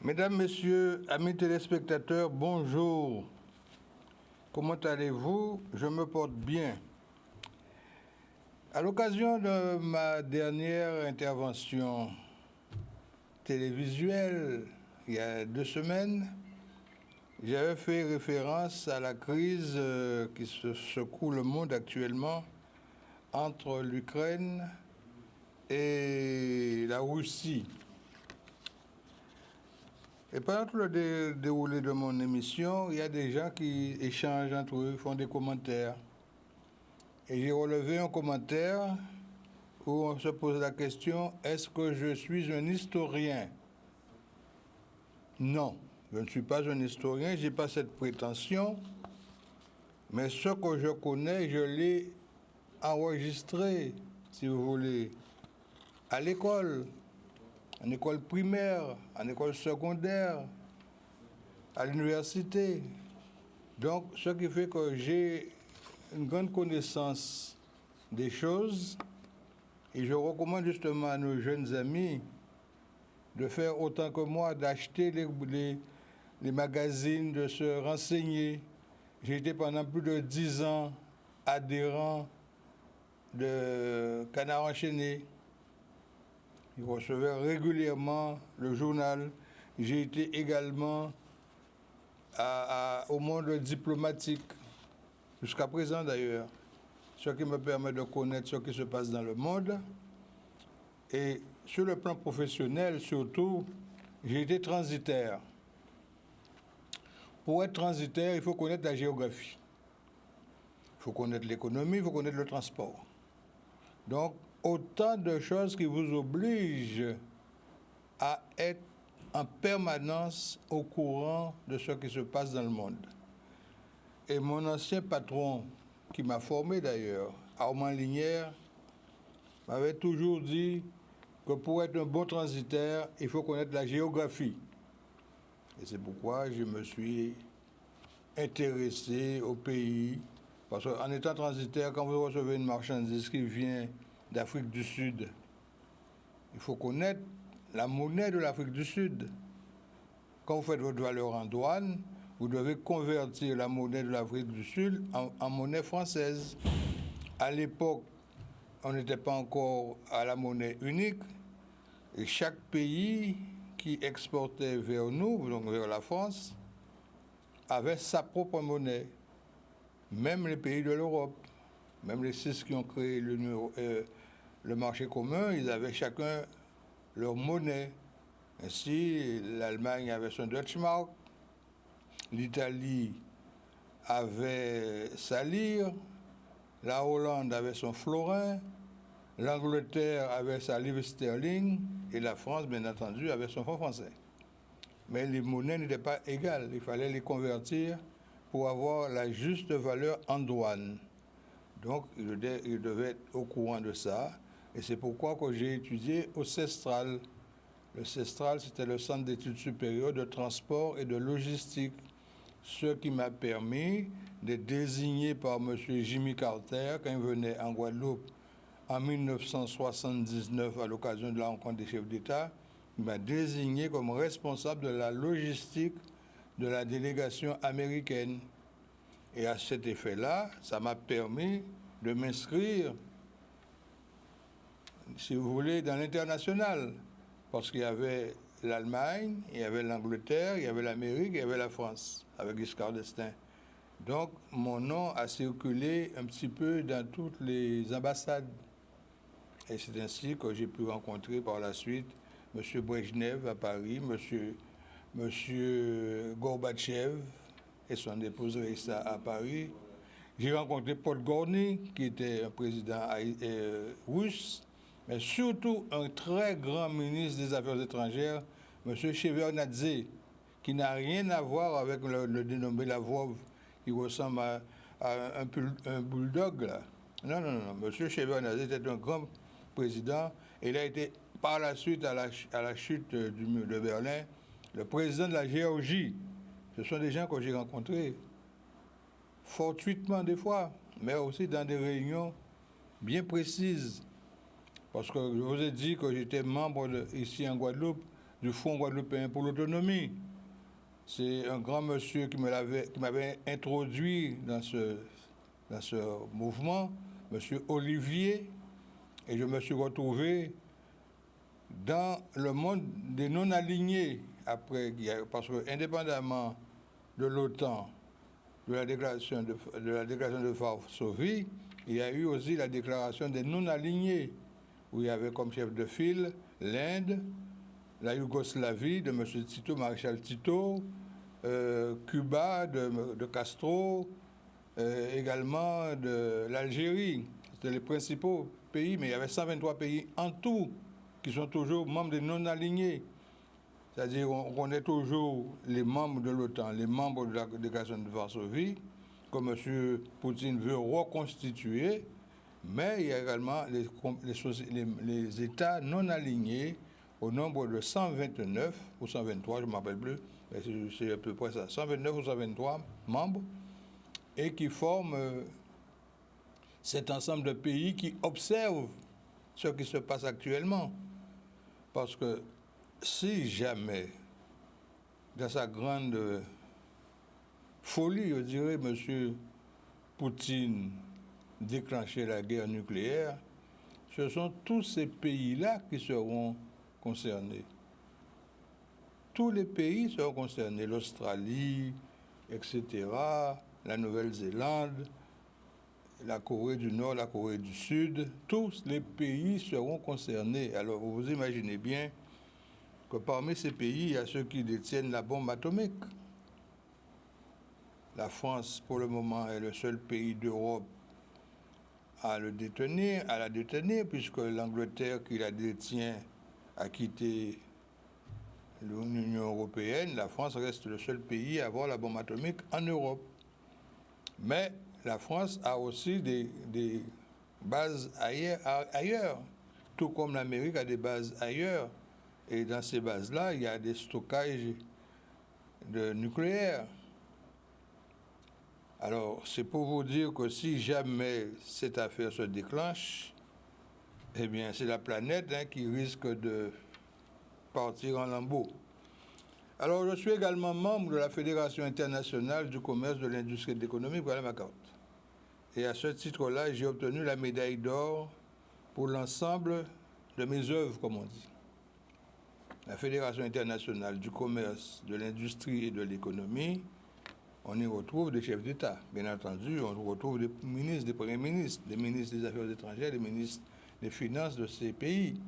Mesdames, Messieurs, amis téléspectateurs, bonjour. Comment allez-vous? Je me porte bien. À l'occasion de ma dernière intervention télévisuelle, il y a 2 semaines, j'avais fait référence à la crise qui se secoue le monde actuellement entre l'Ukraine et la Russie. Et pendant tout le déroulé de mon émission, il y a des gens qui échangent entre eux, font des commentaires. Et j'ai relevé un commentaire où on se pose la question, est-ce que je suis un historien? Non, je ne suis pas un historien, je n'ai pas cette prétention, mais ce que je connais, je l'ai enregistré, si vous voulez, à l'école, en école primaire, en école secondaire, à l'université. Donc, ce qui fait que j'ai une grande connaissance des choses et je recommande justement à nos jeunes amis de faire autant que moi, d'acheter les magazines, de se renseigner. J'ai été pendant plus de 10 ans adhérent de Canard Enchaîné. Je recevais régulièrement le journal. J'ai été également au monde diplomatique, jusqu'à présent d'ailleurs, ce qui me permet de connaître ce qui se passe dans le monde. Et sur le plan professionnel surtout, j'ai été transitaire. Pour être transitaire, il faut connaître la géographie. Il faut connaître l'économie, il faut connaître le transport. Donc, autant de choses qui vous obligent à être en permanence au courant de ce qui se passe dans le monde. Et mon ancien patron, qui m'a formé d'ailleurs, Armand Linière, m'avait toujours dit que pour être un bon transitaire, il faut connaître la géographie. Et c'est pourquoi je me suis intéressé au pays. Parce qu'en étant transitaire, quand vous recevez une marchandise qui vient d'Afrique du Sud, il faut connaître la monnaie de l'Afrique du Sud. Quand vous faites votre valeur en douane, vous devez convertir la monnaie de l'Afrique du Sud en monnaie française. À l'époque, on n'était pas encore à la monnaie unique. Et chaque pays qui exportait vers nous, donc vers la France, avait sa propre monnaie. Même les pays de l'Europe, même les 6 qui ont créé le marché commun, ils avaient chacun leur monnaie. Ainsi, l'Allemagne avait son Deutschmark, l'Italie avait sa lire, la Hollande avait son florin, l'Angleterre avait sa livre sterling et la France, bien entendu, avait son franc français. Mais les monnaies n'étaient pas égales, il fallait les convertir pour avoir la juste valeur en douane. Donc, il devait être au courant de ça. Et c'est pourquoi que j'ai étudié au CESTRAL. Le CESTRAL, c'était le Centre d'études supérieures de transport et de logistique. Ce qui m'a permis d'être désigné par M. Jimmy Carter quand il venait en Guadeloupe en 1979 à l'occasion de la rencontre des chefs d'État. Il m'a désigné comme responsable de la logistique de la délégation américaine. Et à cet effet-là, ça m'a permis de m'inscrire, si vous voulez, dans l'international. Parce qu'il y avait l'Allemagne, il y avait l'Angleterre, il y avait l'Amérique, il y avait la France, avec Giscard d'Estaing. Donc, mon nom a circulé un petit peu dans toutes les ambassades. Et c'est ainsi que j'ai pu rencontrer par la suite M. Brejnev à Paris, M. Gorbatchev et son épouse Raissa à Paris. J'ai rencontré Podgorny, qui était un président russe, mais surtout un très grand ministre des Affaires étrangères, M. Shevardnadze, qui n'a rien à voir avec le dénommé Lavrov, qui ressemble à un bulldog, là. Non, non, non. M. Shevardnadze était un grand président, et il a été, par la suite, à la chute du mur de Berlin, le président de la Géorgie. Ce sont des gens que j'ai rencontrés, fortuitement des fois, mais aussi dans des réunions bien précises. Parce que je vous ai dit que j'étais membre ici en Guadeloupe du Front guadeloupéen pour l'autonomie. C'est un grand monsieur qui m'avait introduit dans ce mouvement, monsieur Olivier, et je me suis retrouvé dans le monde des non-alignés après-guerre, parce que indépendamment de l'OTAN, de la déclaration de Varsovie, il y a eu aussi la déclaration des non-alignés, où il y avait comme chef de file l'Inde, la Yougoslavie de M. Tito, maréchal Tito, Cuba de Castro, également de l'Algérie. C'était les principaux pays, mais il y avait 123 pays en tout qui sont toujours membres des non-alignés. C'est-à-dire qu'on connaît toujours les membres de l'OTAN, les membres de la déclaration de Varsovie, que M. Poutine veut reconstituer, mais il y a également les États non alignés au nombre de 129 ou 123, je ne me rappelle plus, mais c'est à peu près ça, 129 ou 123 membres, et qui forment cet ensemble de pays qui observent ce qui se passe actuellement. Parce que si jamais, dans sa grande folie, je dirais, M. Poutine déclenchait la guerre nucléaire, ce sont tous ces pays-là qui seront concernés. Tous les pays seront concernés, l'Australie, etc., la Nouvelle-Zélande, la Corée du Nord, la Corée du Sud, tous les pays seront concernés. Alors vous imaginez bien que parmi ces pays, il y a ceux qui détiennent la bombe atomique. La France, pour le moment, est le seul pays d'Europe à la détenir, puisque l'Angleterre qui la détient a quitté l'Union européenne. La France reste le seul pays à avoir la bombe atomique en Europe. Mais la France a aussi des bases ailleurs, tout comme l'Amérique a des bases ailleurs. Et dans ces bases-là, il y a des stockages de nucléaire. Alors, c'est pour vous dire que si jamais cette affaire se déclenche, eh bien, c'est la planète qui risque de partir en lambeaux. Alors, je suis également membre de la Fédération internationale du commerce, de l'industrie et de l'économie, voilà ma carte. Et à ce titre-là, j'ai obtenu la médaille d'or pour l'ensemble de mes œuvres, comme on dit. La Fédération internationale du commerce, de l'industrie et de l'économie, on y retrouve des chefs d'État. Bien entendu, on retrouve des ministres, des premiers ministres, des ministres des Affaires étrangères, des ministres des Finances de ces pays.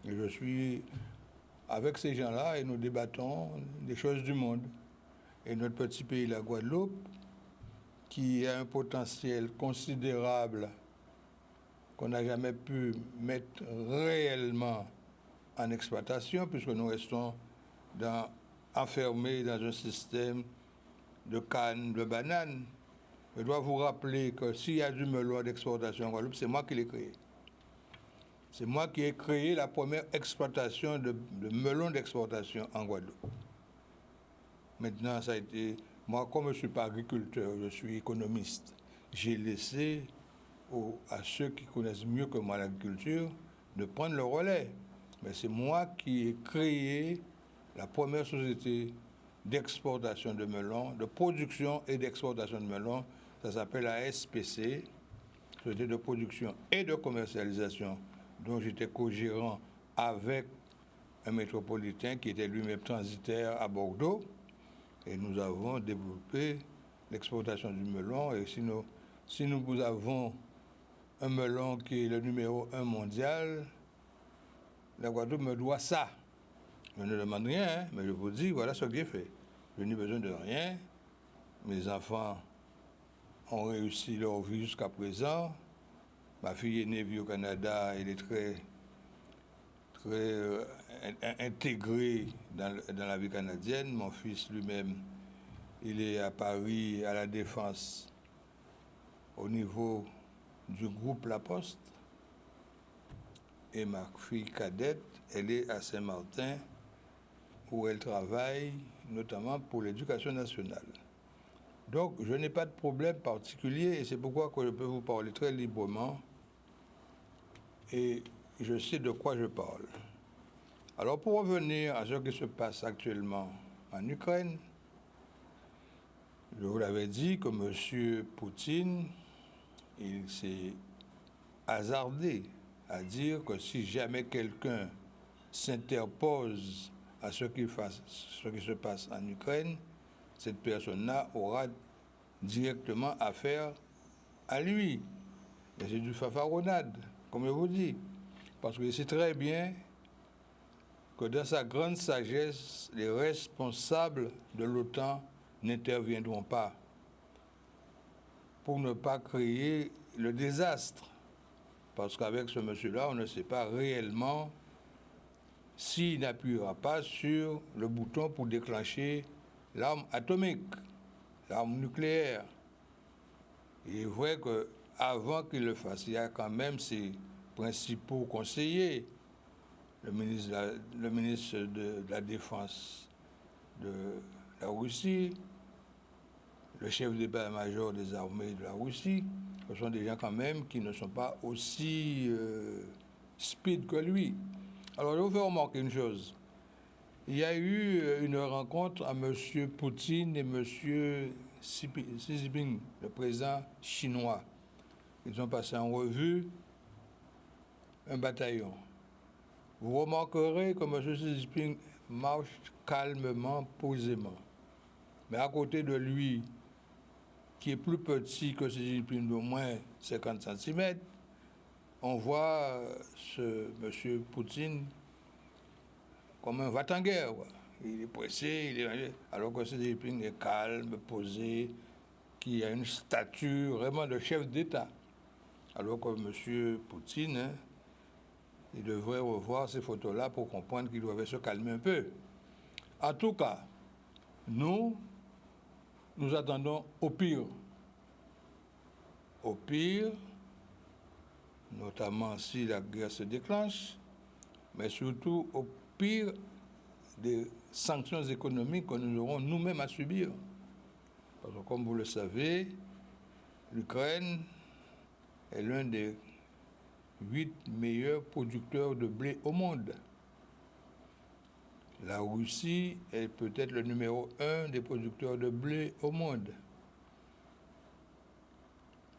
Et je suis avec ces gens-là et nous débattons des choses du monde. Et notre petit pays, la Guadeloupe, qui a un potentiel considérable qu'on n'a jamais pu mettre réellement en exploitation, puisque nous restons enfermés dans un système de canne, de banane. Je dois vous rappeler que s'il y a du melon d'exportation en Guadeloupe, c'est moi qui l'ai créé. C'est moi qui ai créé la première exploitation de melon d'exportation en Guadeloupe. Maintenant, ça a été... Moi, comme je ne suis pas agriculteur, je suis économiste. J'ai laissé à ceux qui connaissent mieux que moi l'agriculture de prendre le relais. Mais c'est moi qui ai créé la première société d'exportation de melon, de production et d'exportation de melon. Ça s'appelle la SPC, Société de production et de commercialisation, dont j'étais co-gérant avec un métropolitain qui était lui-même transitaire à Bordeaux. Et nous avons développé l'exportation du melon. Et si nous avons un melon qui est le numéro 1 mondial, la Guadeloupe me doit ça. Je ne demande rien, mais je vous dis, voilà ce que j'ai fait. Je n'ai besoin de rien. Mes enfants ont réussi leur vie jusqu'à présent. Ma fille est née au Canada, elle est très intégré dans la vie canadienne. Mon fils lui-même, il est à Paris, à la Défense, au niveau du groupe La Poste. Et ma fille cadette, elle est à Saint-Martin, où elle travaille notamment pour l'éducation nationale. Donc, je n'ai pas de problème particulier et c'est pourquoi que je peux vous parler très librement et je sais de quoi je parle. Alors, pour revenir à ce qui se passe actuellement en Ukraine, je vous l'avais dit que M. Poutine, il s'est hasardé à dire que si jamais quelqu'un s'interpose à ce qui se passe en Ukraine, cette personne-là aura directement affaire à lui. Et c'est du fanfaronnade, comme je vous dis. Parce que c'est très bien que dans sa grande sagesse, les responsables de l'OTAN n'interviendront pas pour ne pas créer le désastre. Parce qu'avec ce monsieur-là, on ne sait pas réellement s'il n'appuiera pas sur le bouton pour déclencher l'arme atomique, l'arme nucléaire. Il est vrai qu'avant qu'il le fasse, il y a quand même ses principaux conseillers, le ministre de la Défense de la Russie, le chef d'état-major des armées de la Russie. Ce sont des gens quand même qui ne sont pas aussi speed que lui. Alors je vous fais remarquer une chose. Il y a eu une rencontre à M. Poutine et M. Xi Jinping, le président chinois. Ils ont passé en revue un bataillon. Vous remarquerez que M. Xi Jinping marche calmement, posément. Mais à côté de lui, qui est plus petit que Xi Jinping d'au moins 50 cm, on voit ce M. Poutine comme un va-t-en-guerre. Il est pressé, alors que Xi Jinping est calme, posé, qui a une stature vraiment de chef d'État. Alors que M. Poutine, il devrait revoir ces photos-là pour comprendre qu'il devait se calmer un peu. En tout cas, nous attendons au pire. Au pire, notamment si la guerre se déclenche, mais surtout au pire des sanctions économiques que nous aurons nous-mêmes à subir. Parce que comme vous le savez, l'Ukraine est l'un des 8 meilleurs producteurs de blé au monde. La Russie est peut-être le numéro 1 des producteurs de blé au monde.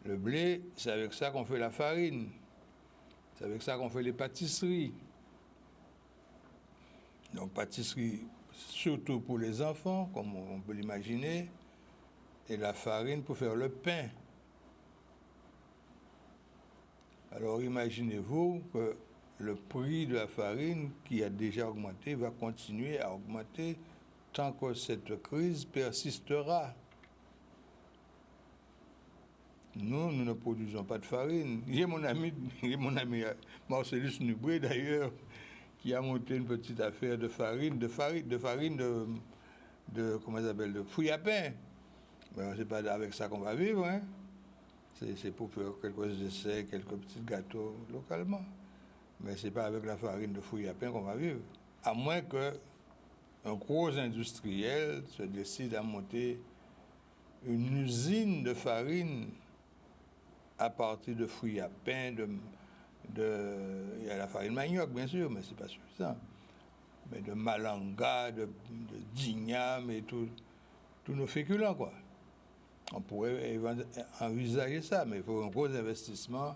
Le blé, c'est avec ça qu'on fait la farine. C'est avec ça qu'on fait les pâtisseries. Donc pâtisserie surtout pour les enfants, comme on peut l'imaginer, et la farine pour faire le pain. Alors imaginez-vous que le prix de la farine, qui a déjà augmenté, va continuer à augmenter tant que cette crise persistera. Nous ne produisons pas de farine. J'ai mon ami Marcellus Nubré d'ailleurs, qui a monté une petite affaire de farine, de comment ça s'appelle, de fruits à pain. Mais c'est pas avec ça qu'on va vivre, hein. C'est pour faire quelques essais, quelques petits gâteaux localement. Mais c'est pas avec la farine de fruits à pain qu'on va vivre. À moins qu'un gros industriel se décide à monter une usine de farine à partir de fruits à pain, il y a la farine manioc, bien sûr, mais c'est pas suffisant. Mais de malanga, de d'igname et tous nos féculents, quoi. On pourrait envisager ça, mais il faut un gros investissement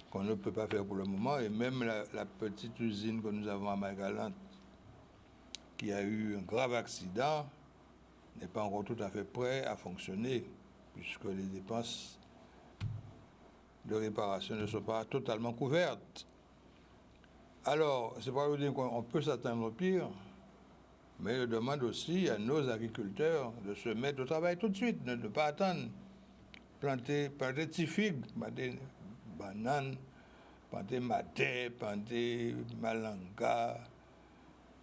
qu'on ne peut pas faire pour le moment. Et même la petite usine que nous avons à Margalante, qui a eu un grave accident, n'est pas encore tout à fait prêt à fonctionner, puisque les dépenses de réparation ne sont pas totalement couvertes. Alors, c'est pas dire qu'on peut s'attendre au pire, mais je demande aussi à nos agriculteurs de se mettre au travail tout de suite, de ne pas attendre. Planter petits figues, planter bananes, planter maté, planter malanga,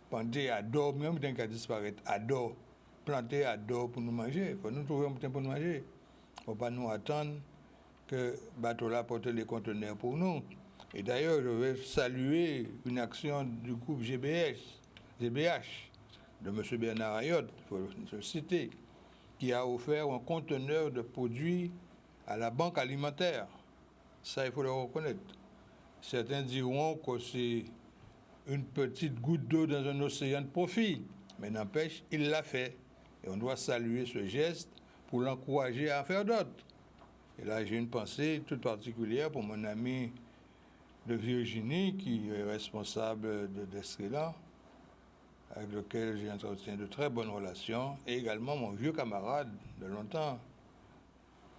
planter ado, même tant qu'à disparaître, ado, planter ado pour nous manger. Il faut nous trouver un temps pour nous manger. Il ne faut pas nous attendre que bateau-là porte les conteneurs pour nous. Et d'ailleurs, je vais saluer une action du groupe GBH, de M. Bernard Ayotte, il faut le citer, qui a offert un conteneur de produits à la banque alimentaire. Ça, il faut le reconnaître. Certains diront que c'est une petite goutte d'eau dans un océan de profit. Mais n'empêche, il l'a fait. Et on doit saluer ce geste pour l'encourager à en faire d'autres. Et là, j'ai une pensée toute particulière pour mon ami de Virginie, qui est responsable d'Estrela, avec lequel j'ai entretenu de très bonnes relations, et également mon vieux camarade de longtemps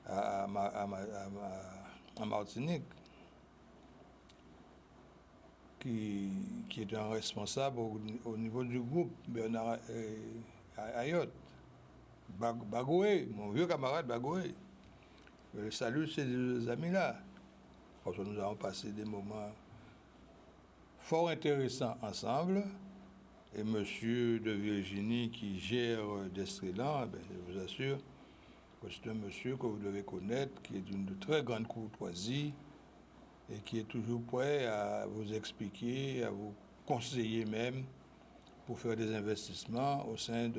à Martinique, qui est un responsable au niveau du groupe, Bernard Ayotte, Bagoé, mon vieux camarade Bagoé. Je salue ces deux amis-là, parce que nous avons passé des moments fort intéressants ensemble. Et monsieur de Virginie qui gère d'Estrélan, je vous assure que c'est un monsieur que vous devez connaître, qui est d'une très grande courtoisie et qui est toujours prêt à vous expliquer, à vous conseiller même pour faire des investissements au sein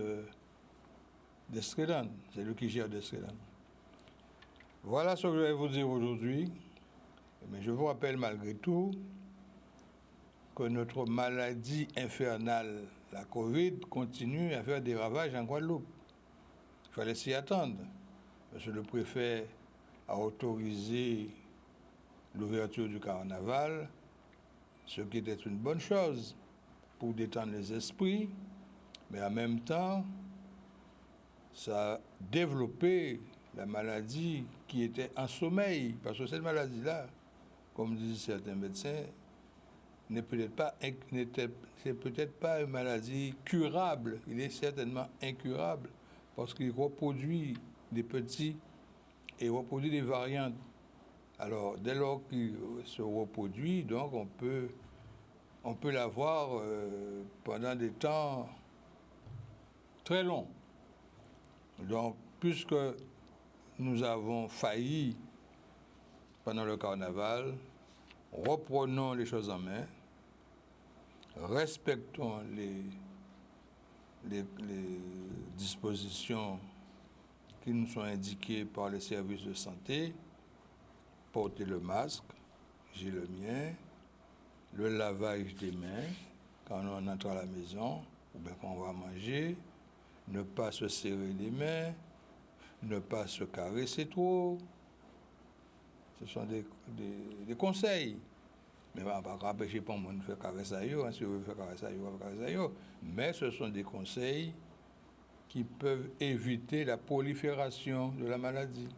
d'Estrélan. C'est lui qui gère d'Estrélan. Voilà ce que je vais vous dire aujourd'hui. Mais je vous rappelle malgré tout que notre maladie infernale, la Covid, continue à faire des ravages en Guadeloupe. Il fallait s'y attendre. Monsieur le préfet a autorisé l'ouverture du carnaval, ce qui était une bonne chose pour détendre les esprits, mais en même temps, ça a développé la maladie qui était en sommeil, parce que cette maladie-là, comme disent certains médecins, c'est peut-être pas une maladie curable, il est certainement incurable, parce qu'il reproduit des petits et reproduit des variantes. Alors, dès lors qu'il se reproduit, donc on peut l'avoir pendant des temps très longs. Donc, puisque nous avons failli pendant le carnaval, reprenons les choses en main, respectons les dispositions qui nous sont indiquées par les services de santé, porter le masque, j'ai le mien, le lavage des mains quand on entre à la maison ou bien quand on va manger, ne pas se serrer les mains, ne pas se caresser trop. Ce sont des conseils. Mais on ne va pas empêcher pas de faire caresser à eux, si on veut faire caresser à eux, on va faire caresser à eux. Mais ce sont des conseils qui peuvent éviter la prolifération de la maladie.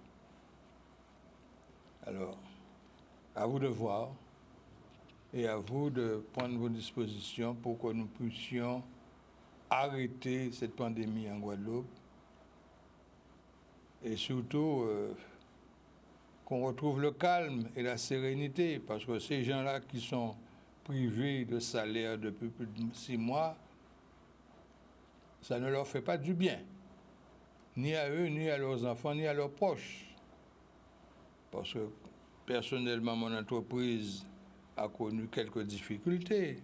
Alors, à vous de voir et à vous de prendre vos dispositions pour que nous puissions arrêter cette pandémie en Guadeloupe et surtout qu'on retrouve le calme et la sérénité, parce que ces gens-là qui sont privés de salaire depuis plus de 6 mois, ça ne leur fait pas du bien, ni à eux, ni à leurs enfants, ni à leurs proches. Parce que personnellement, mon entreprise a connu quelques difficultés,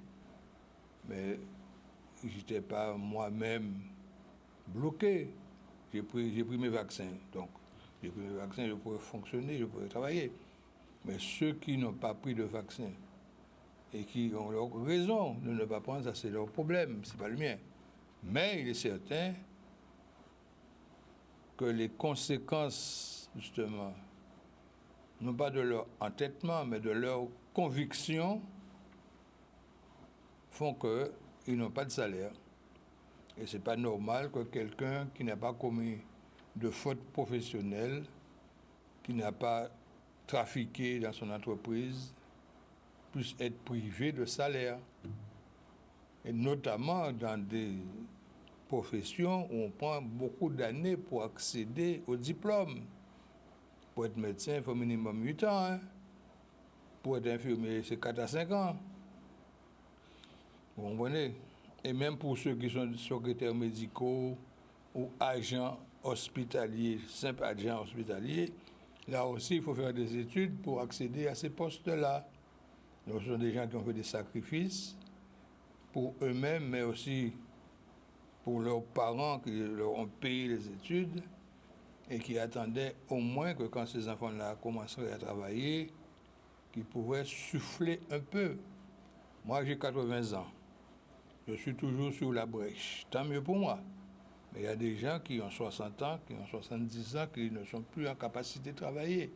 mais je n'étais pas moi-même bloqué. J'ai pris mes vaccins, donc j'ai pris mes vaccins, je pourrais fonctionner, je pourrais travailler. Mais ceux qui n'ont pas pris de vaccin et qui ont leur raison de ne pas prendre, ça c'est leur problème, c'est pas le mien. Mais il est certain que les conséquences, justement, non pas de leur entêtement, mais de leur conviction, font qu'ils n'ont pas de salaire. Et ce n'est pas normal que quelqu'un qui n'a pas commis de faute professionnelle, qui n'a pas trafiqué dans son entreprise, puisse être privé de salaire. Et notamment dans des professions où on prend beaucoup d'années pour accéder au diplôme. Pour être médecin, il faut minimum 8 ans. Hein. Pour être infirmier, c'est 4 à 5 ans. Vous comprenez? Et même pour ceux qui sont secrétaires médicaux ou agents hospitaliers, simples agents hospitaliers, là aussi, il faut faire des études pour accéder à ces postes-là. Donc, ce sont des gens qui ont fait des sacrifices pour eux-mêmes, mais aussi pour leurs parents qui leur ont payé les études et qui attendaient au moins que quand ces enfants-là commenceraient à travailler, qu'ils pourraient souffler un peu. Moi, j'ai 80 ans. Je suis toujours sur la brèche. Tant mieux pour moi. Mais il y a des gens qui ont 60 ans, qui ont 70 ans, qui ne sont plus en capacité de travailler.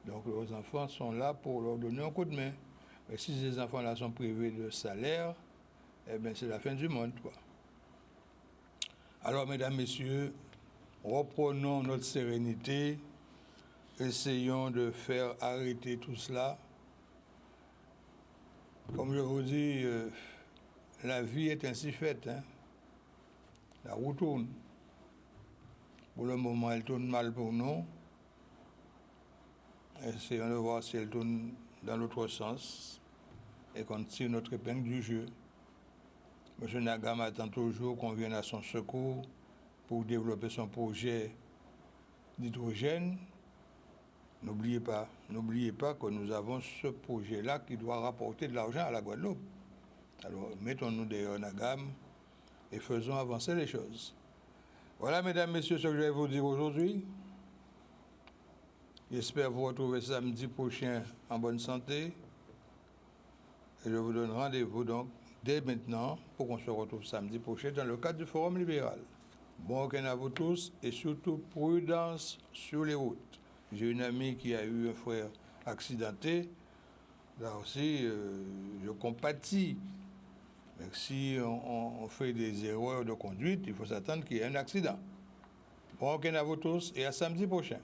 Donc, leurs enfants sont là pour leur donner un coup de main. Mais si ces enfants-là sont privés de salaire, eh bien, c'est la fin du monde, quoi. Alors, mesdames, messieurs, reprenons notre sérénité, essayons de faire arrêter tout cela. Comme je vous dis, la vie est ainsi faite, hein. La roue tourne. Pour le moment, elle tourne mal pour nous. Essayons de voir si elle tourne dans l'autre sens et qu'on tire notre épingle du jeu. M. Nagam attend toujours qu'on vienne à son secours pour développer son projet d'hydrogène. N'oubliez pas que nous avons ce projet-là qui doit rapporter de l'argent à la Guadeloupe. Alors, mettons-nous derrière Nagam et faisons avancer les choses. Voilà, mesdames, messieurs, ce que je vais vous dire aujourd'hui. J'espère vous retrouver samedi prochain en bonne santé. Et je vous donne rendez-vous donc dès maintenant pour qu'on se retrouve samedi prochain dans le cadre du Forum libéral. Bon week-end à vous tous et surtout prudence sur les routes. J'ai une amie qui a eu un frère accidenté. Là aussi, je compatis. Mais si on fait des erreurs de conduite, il faut s'attendre qu'il y ait un accident. Bon week-end à vous tous et à samedi prochain.